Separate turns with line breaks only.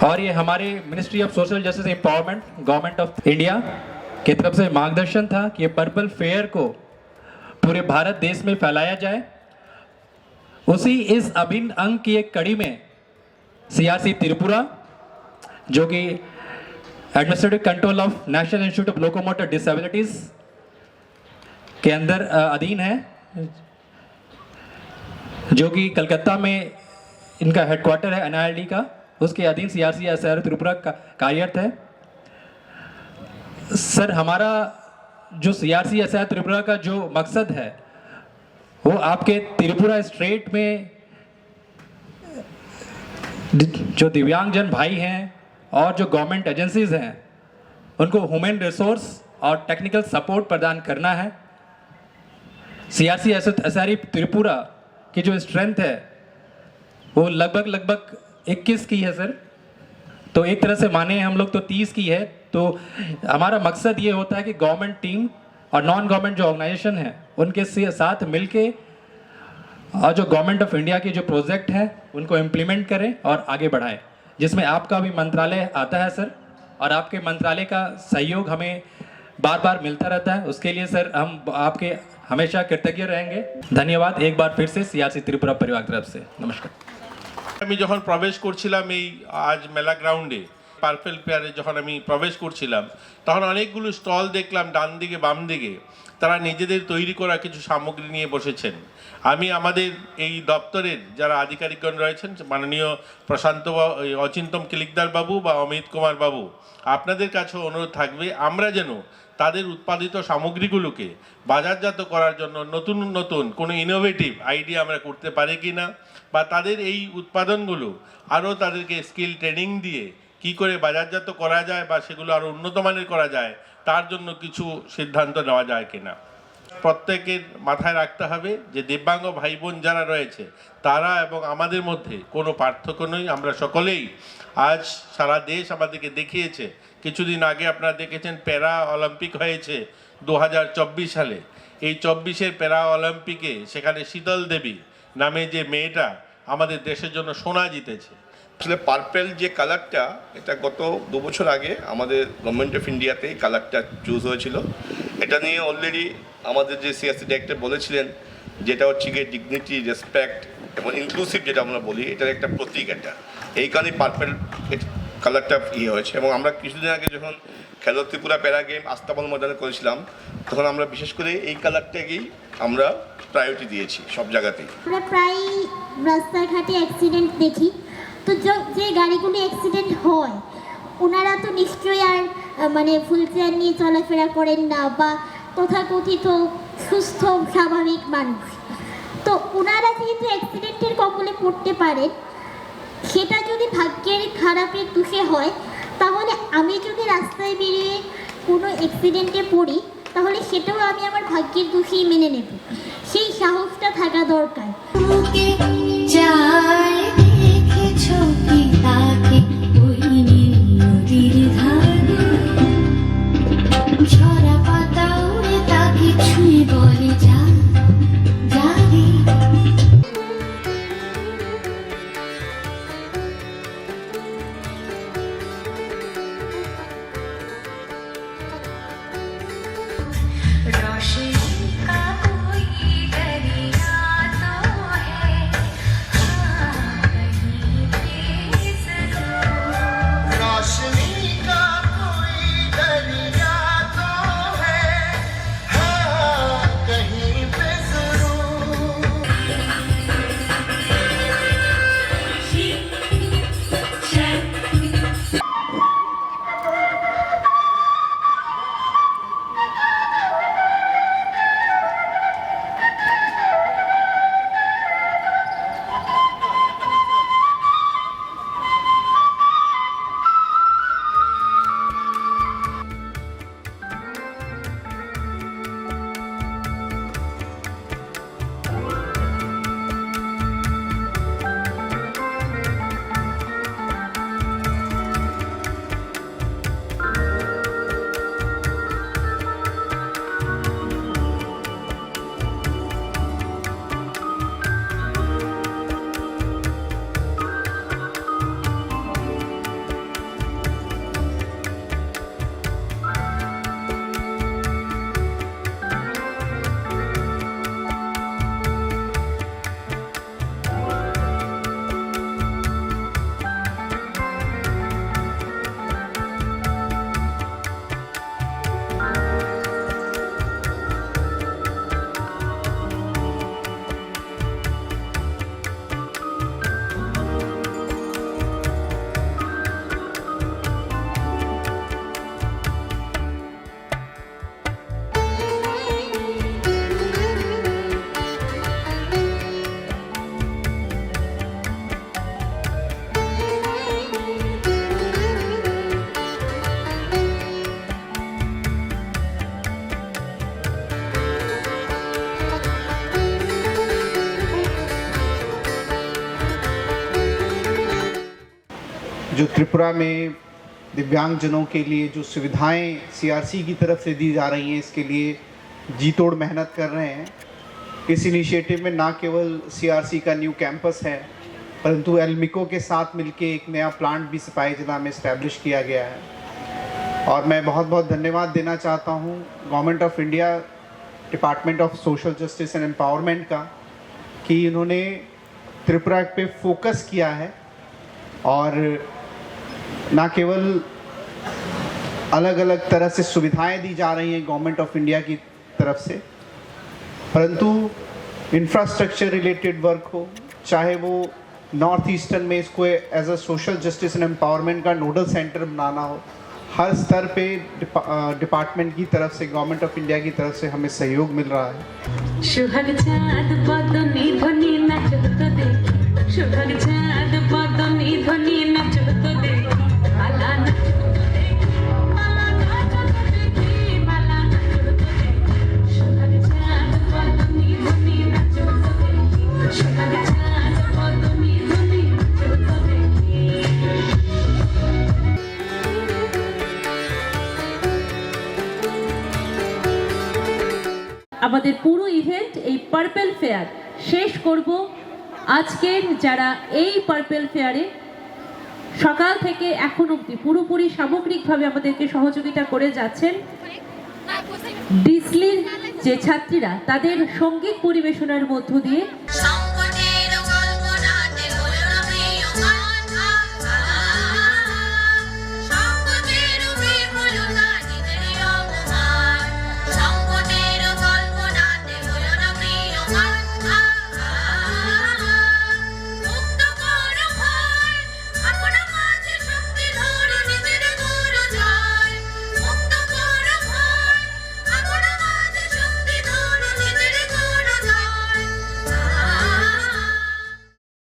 और ये हमारे ministry of social justice empowerment government of India की तरफ से मार्गदर्शन था कि ये पर्पल फेयर को पूरे भारत देश में फैलाया जाए। उसी इस अभिन्न अंग की एक कड़ी में सीआरसी त्रिपुरा, जो कि administrative control of national institute of locomotor disabilities के अंदर अधीन है, जो कि कलकत्ता में इनका हेडक्वार्टर है एनआईडी का, उसके अधीन सीआरसी एसआर त्रिपुरा कार्यरत है। सर, हमारा जो सीआरसी एसआर त्रिपुरा का जो मकसद है वो आपके त्रिपुरा स्टेट में जो दिव्यांगजन भाई हैं और जो गवर्नमेंट एजेंसीज हैं उनको ह्यूमन रिसोर्स और टेक्निकल सपोर्ट प्रदान करना है। सीआरसी एसआर त्रिपुरा की जो स्ट्रेंथ है वो लगभग 21 की है सर, तो एक तरह से माने हम लोग तो 30 की है। तो हमारा मकसद ये होता है कि गवर्नमेंट टीम और नॉन गवर्नमेंट जो ऑर्गेनाइजेशन है उनके साथ मिलके और जो गवर्नमेंट ऑफ इंडिया के जो प्रोजेक्ट है उनको इम्प्लीमेंट करें और आगे बढ़ाएं, जिसमें आपका भी मंत्रालय आता है सर, और आपके मंत्रालय का सहयोग हमें बार बार मिलता रहता है। उसके लिए सर हम आपके हमेशा कृतज्ञ रहेंगे। धन्यवाद एक बार फिर से सीआरसी त्रिपुरा परिवार की तरफ से। नमस्कार।
আমি যখন প্রবেশ করছিলাম এই আজ মেলা গ্রাউন্ডে পার্পল ফেয়ারে যখন আমি প্রবেশ করছিলাম তখন অনেকগুলো স্টল দেখলাম ডান দিকে বাম দিকে, তারা নিজেদের তৈরি করা কিছু সামগ্রী নিয়ে বসেছেন। আমি আমাদের এই দপ্তরের যারা আধিকারিকগণ রয়েছেন, মাননীয় প্রশান্ত অচিন্তম কিলিকদার বাবু বা অমিত কুমার বাবু, আপনাদের কাছেও অনুরোধ থাকবে আমরা যেন তাদের উৎপাদিত সামগ্রীগুলোকে বাজারজাত করার জন্য নতুন নতুন কোনো ইনোভেটিভ আইডিয়া আমরা করতে পারি কি না, বা তাদের এই উৎপাদনগুলো আরও তাদেরকে স্কিল ট্রেনিং দিয়ে কি করে বাজারজাত করা যায় বা সেগুলো আরও উন্নত মানের করা যায় তার জন্য কিছু সিদ্ধান্ত নেওয়া যায় কিনা। প্রত্যেকের মাথায় রাখতে হবে যে দিব্যাঙ্গ ভাই বোন যারা রয়েছে তারা এবং আমাদের মধ্যে কোনো পার্থক্য নেই। আমরা সকলেই আজ সারা দেশ আমাদেরকে দেখিয়েছে। কিছুদিন আগে আপনারা দেখেছেন প্যারা অলিম্পিক হয়েছে 2024 সালে। এই 24-এর প্যারা অলিম্পিকে সেখানে শীতল দেবী নামে যে মেয়েটা আমাদের দেশের জন্য সোনা জিতেছে।
আসলে পার্পেল যে কালারটা, এটা গত 2 বছর আগে আমাদের গভর্নমেন্ট অফ ইন্ডিয়াতে এই কালারটা চুজ হয়েছিল। এটা নিয়ে অলরেডি আমাদের যে সিআরসি ডাইরেক্টর বলেছিলেন যেটা হচ্ছে গিয়ে ডিগনিটি, রেসপেক্ট এবং ইনক্লুসিভ যেটা আমরা বলি, এটার একটা প্রতীক এটা। এই কারণে পার্পেল কালারটা হয়েছে। এবং আমরা কিছুদিন আগে যখন খেলো ত্রিপুরা প্যারা গেম আস্তাবল ময়দানে করেছিলাম তখন আমরা বিশেষ করে এই কালারটাকেই আমরা প্রায়োরিটি দিয়েছি সব জায়গাতেই।
আমরা প্রায় রাস্তাঘাটে অ্যাক্সিডেন্ট দেখি, তো যে গাড়িগুলি অ্যাক্সিডেন্ট হয় ওনারা তো নিশ্চয়ই আর মানে ফুল চেয়ার নিয়ে চলাফেরা করেন না বা তথাকথিত সুস্থ স্বাভাবিক মানুষ। তো ওনারা যেহেতু অ্যাক্সিডেন্টের কবলে পড়তে পারেন, সেটা যদি ভাগ্যের খারাপের দোষে হয় তাহলে আমি যদি রাস্তায় বেরিয়ে কোনো অ্যাক্সিডেন্টে পড়ি তাহলে সেটাও আমি আমার ভাগ্যের দোষেই মেনে নেব। সেই সাহসটা থাকা দরকার।
रोशनी का कोई दरिया जो त्रिपुरा में दिव्यांगजनों के लिए जो सुविधाएं सीआरसी की तरफ से दी जा रही हैं, इसके लिए जी तोड़ मेहनत कर रहे हैं। इस इनिशिएटिव में ना केवल सीआरसी का न्यू कैंपस है, परंतु एल्मिको के साथ मिलके एक नया प्लांट भी सिपाही जिला में इस्टेब्लिश किया गया है। और मैं बहुत बहुत धन्यवाद देना चाहता हूँ government of India, department of social justice and empowerment का, कि इन्होंने त्रिपुरा पे फोकस किया है और ना केवल अलग अलग तरह से सुविधाएं दी जा रही हैं गवर्नमेंट ऑफ इंडिया की तरफ से, परंतु इंफ्रास्ट्रक्चर रिलेटेड वर्क हो, चाहे वो नॉर्थ ईस्टर्न में इसको as a social justice and empowerment का नोडल सेंटर बनाना हो, हर स्तर पे डिपार्टमेंट की तरफ से, गवर्नमेंट ऑफ इंडिया की तरफ से हमें सहयोग मिल रहा है।
सुहाग चाँद बदनी ध्वनि नाचत देखी, सुहाग चाँद बदनी ध्वनि नाचत देखी, माला नाचत देखी, माला नाचत देखी, माला नाचत देखी, सुहाग चाँद बदनी ध्वनि नाचत देखी, सुहाग चाँद बदनी ध्वनि नाचत देखी।
আমাদের পুরো ইভেন্ট এই পার্পেল ফেয়ার শেষ করব আজকের যারা এই পার্পেল ফেয়ারে সকাল থেকে এখন অবধি পুরোপুরি সামগ্রিকভাবে আমাদেরকে সহযোগিতা করে যাচ্ছেন ডিসলির যে ছাত্রীরা তাদের সঙ্গীত পরিবেশনার মধ্য দিয়ে